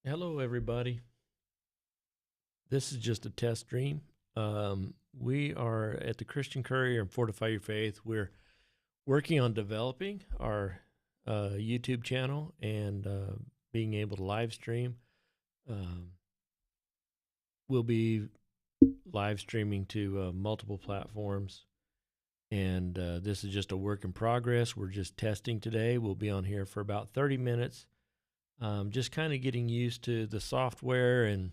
Hello, everybody. This is just a test stream. We are at the Christian Courier and Fortify Your Faith. We're working on developing our YouTube channel and being able to live stream. Um, we'll be live streaming to multiple platforms. And this is just a work in progress. We're just testing today. We'll be on here for about 30 minutes, just kind of getting used to the software and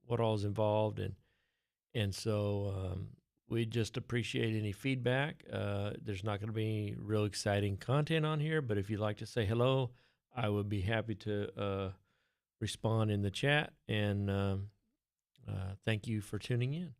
what all is involved, and so we just appreciate any feedback. There's not going to be real exciting content on here, but if you'd like to say hello, I would be happy to respond in the chat. And thank you for tuning in.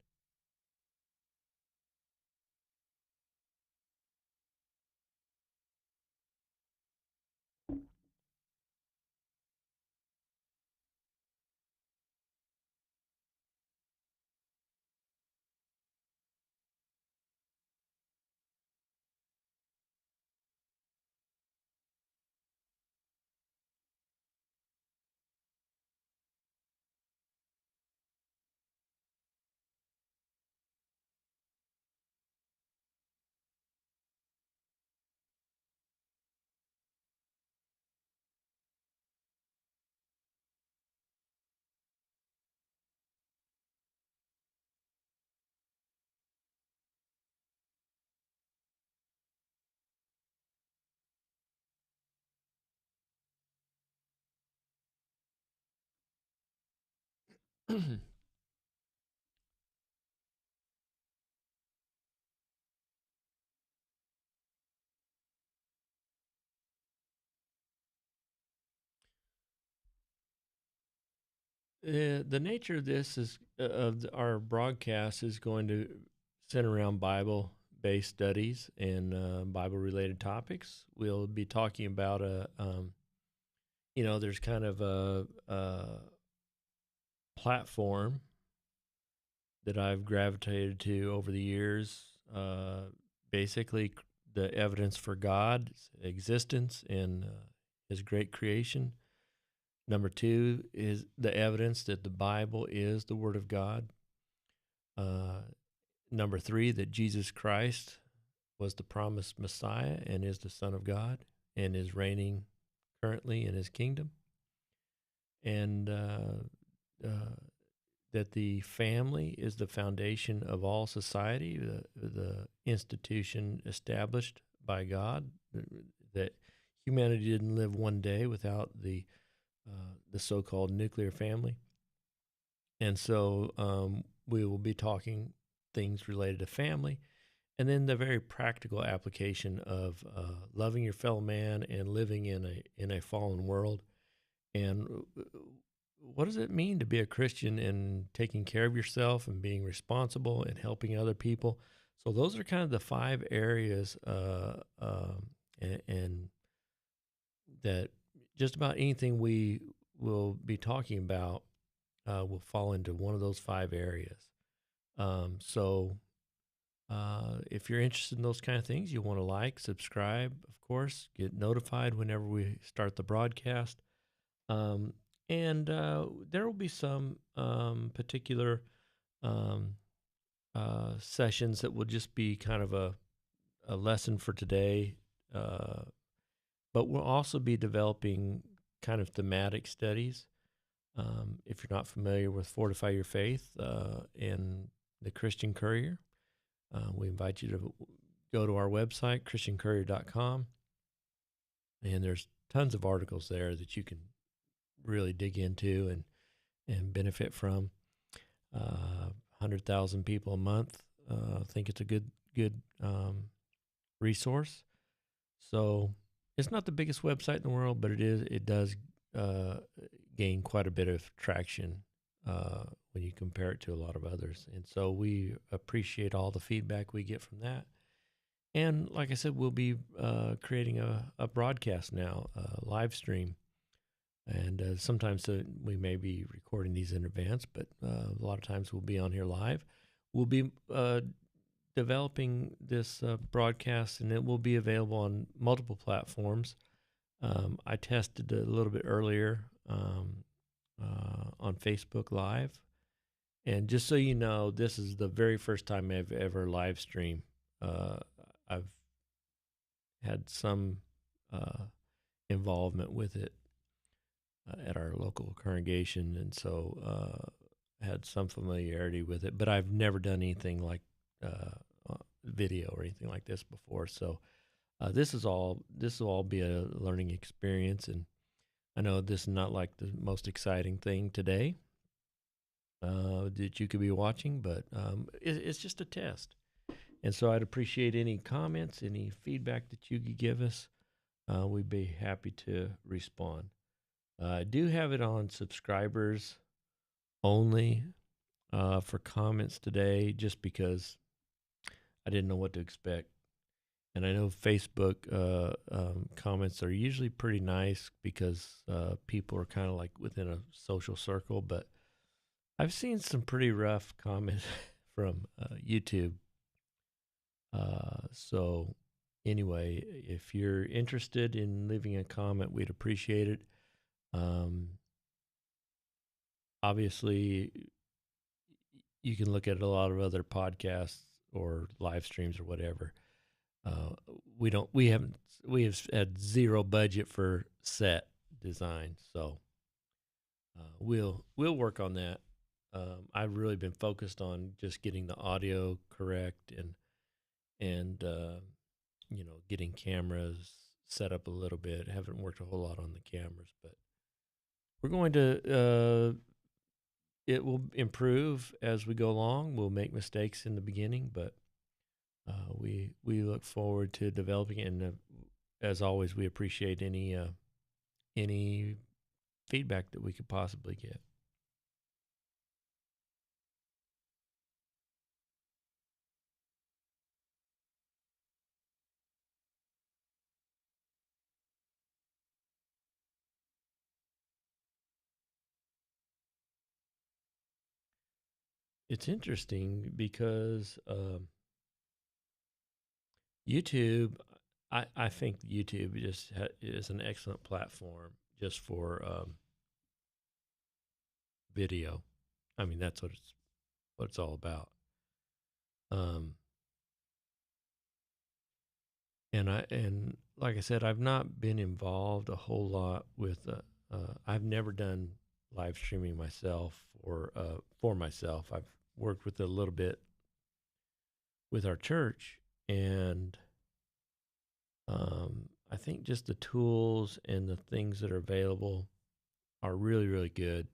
The nature of this is our broadcast is going to center around Bible-based studies and Bible-related topics. We'll be talking about there's kind of a platform that I've gravitated to over the years. Basically, the evidence for God's existence and His great creation. Number two is the evidence that the Bible is the Word of God. Number three, that Jesus Christ was the promised Messiah and is the Son of God and is reigning currently in His kingdom. And that the family is the foundation of all society, the institution established by God, that humanity didn't live one day without the so-called nuclear family. And so we will be talking things related to family, and then the very practical application of loving your fellow man and living in a fallen world. And what does it mean to be a Christian and taking care of yourself and being responsible and helping other people? So those are kind of the 5 areas, and that just about anything we will be talking about will fall into one of those 5 areas. So if you're interested in those kind of things, you want to like, subscribe, of course, get notified whenever we start the broadcast. And there will be some particular sessions that will just be kind of a lesson for today. But we'll also be developing kind of thematic studies. If you're not familiar with Fortify Your Faith and the Christian Courier, we invite you to go to our website, christiancourier.com, and there's tons of articles there that you can really dig into and benefit from. 100,000 people a month. I think it's a good resource. So it's not the biggest website in the world, but it does gain quite a bit of traction when you compare it to a lot of others. And so we appreciate all the feedback we get from that. And like I said, we'll be creating a broadcast now, a live stream. And sometimes we may be recording these in advance, but a lot of times we'll be on here live. We'll be developing this broadcast, and it will be available on multiple platforms. I tested a little bit earlier on Facebook Live. And just so you know, this is the very first time I've ever live streamed. I've had some uh, involvement with it at our local congregation, and so had some familiarity with it. But I've never done anything like video or anything like this before. So this will all be a learning experience, and I know this is not like the most exciting thing today that you could be watching, but it's just a test. And so I'd appreciate any comments, any feedback that you could give us. We'd be happy to respond. I do have it on subscribers only for comments today, just because I didn't know what to expect. And I know Facebook comments are usually pretty nice because people are kind of like within a social circle, but I've seen some pretty rough comments from YouTube. So anyway, if you're interested in leaving a comment, we'd appreciate it. Obviously, you can look at a lot of other podcasts or live streams or whatever. We have had zero budget for set design, so we'll work on that. I've really been focused on just getting the audio correct and getting cameras set up a little bit. Haven't worked a whole lot on the cameras, but we're going to it will improve as we go along. We'll make mistakes in the beginning, but we look forward to developing it. And as always, we appreciate any feedback that we could possibly get. It's interesting because YouTube, I think YouTube just is an excellent platform just for video. I mean, that's what it's all about. Um, and like I said, I've not been involved a whole lot with. I've never done live streaming myself for myself. I've worked with it a little bit with our church, and I think just the tools and the things that are available are really, really good.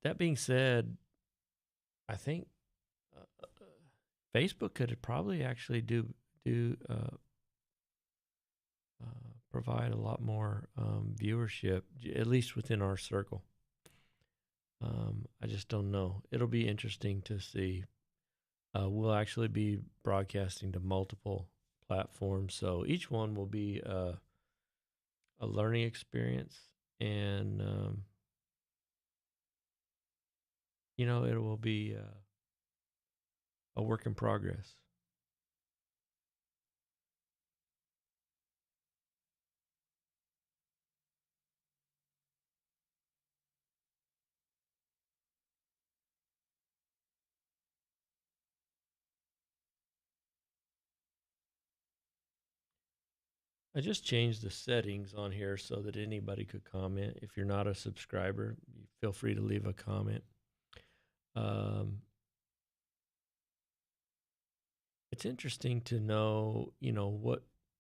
That being said, I think Facebook could probably actually do provide a lot more viewership, at least within our circle. I just don't know. It'll be interesting to see. We'll actually be broadcasting to multiple platforms, so each one will be a learning experience, and it will be a work in progress. I just changed the settings on here so that anybody could comment. If you're not a subscriber, feel free to leave a comment. It's interesting to know,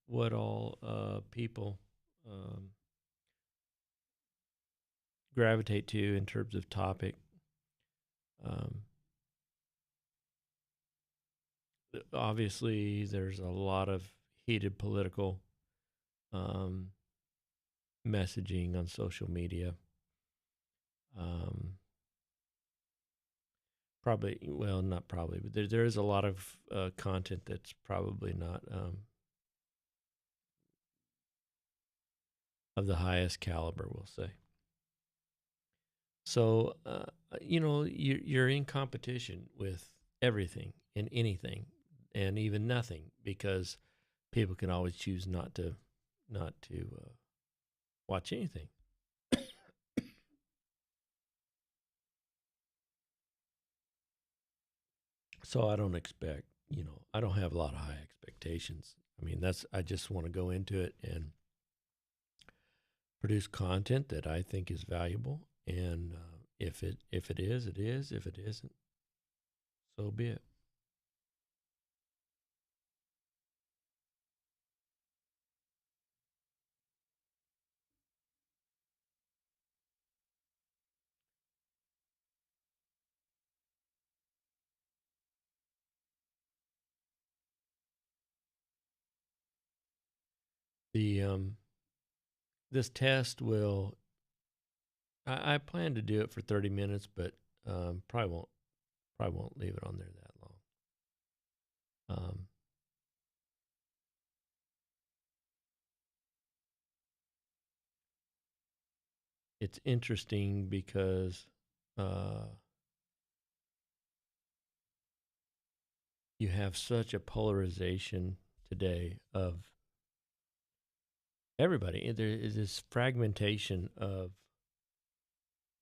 what all people gravitate to in terms of topic. Obviously, there's a lot of heated political messaging on social media. Probably, well, not probably, but there is a lot of content that's probably not of the highest caliber, we'll say. So, you're in competition with everything and anything and even nothing, because people can always choose not to not to watch anything. So I don't expect, I don't have a lot of high expectations. I mean, I just want to go into it and produce content that I think is valuable. And if it is, it is. If it isn't, so be it. The This test will. I plan to do it for 30 minutes, but probably won't leave it on there that long. It's interesting because uh, you have such a polarization today of everybody. There is this fragmentation of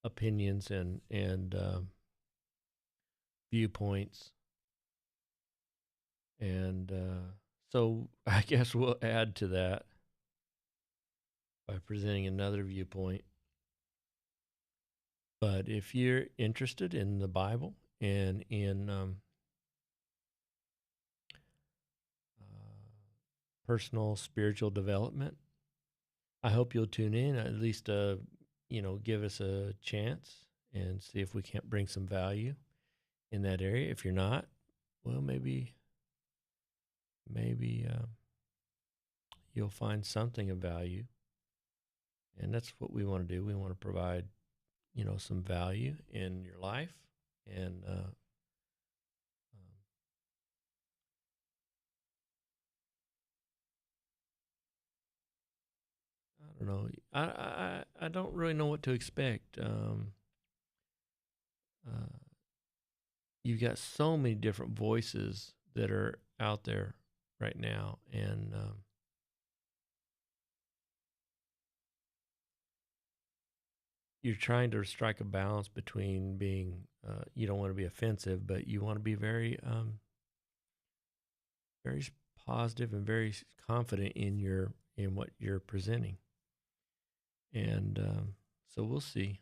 opinions and viewpoints, and so I guess we'll add to that by presenting another viewpoint. But if you're interested in the Bible and in personal spiritual development, I hope you'll tune in, at least give us a chance and see if we can't bring some value in that area. If you're not, well, maybe you'll find something of value, and that's what we want to do. We want to provide some value in your life, and I don't know. I don't really know what to expect. You've got so many different voices that are out there right now, and you're trying to strike a balance between being you don't want to be offensive, but you want to be very very positive and very confident in what you're presenting, and so we'll see.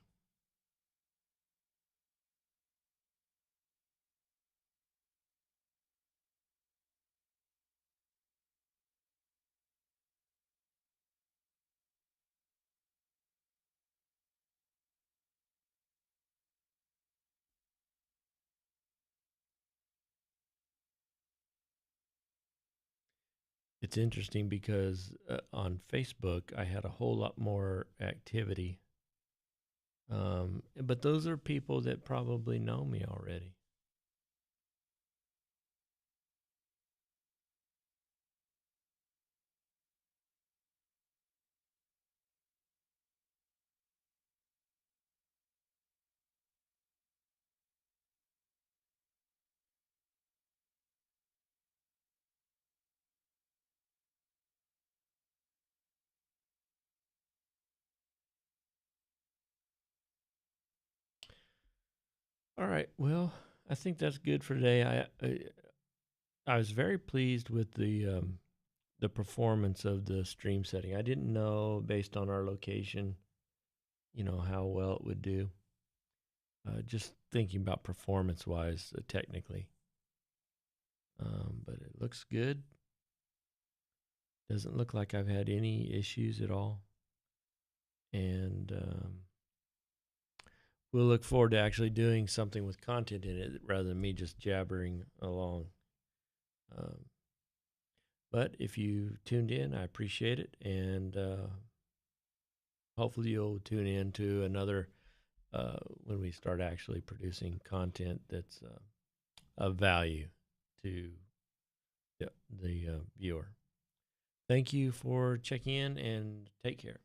It's interesting because on Facebook I had a whole lot more activity, but those are people that probably know me already. All right, well, I think that's good for today. I was very pleased with the performance of the stream setting. I didn't know based on our location, how well it would do. Just thinking about performance wise, technically, but it looks good. Doesn't look like I've had any issues at all, and we'll look forward to actually doing something with content in it rather than me just jabbering along. Um, but if you tuned in, I appreciate it, and hopefully you'll tune in to another when we start actually producing content that's of value to the viewer. Thank you for checking in, and take care.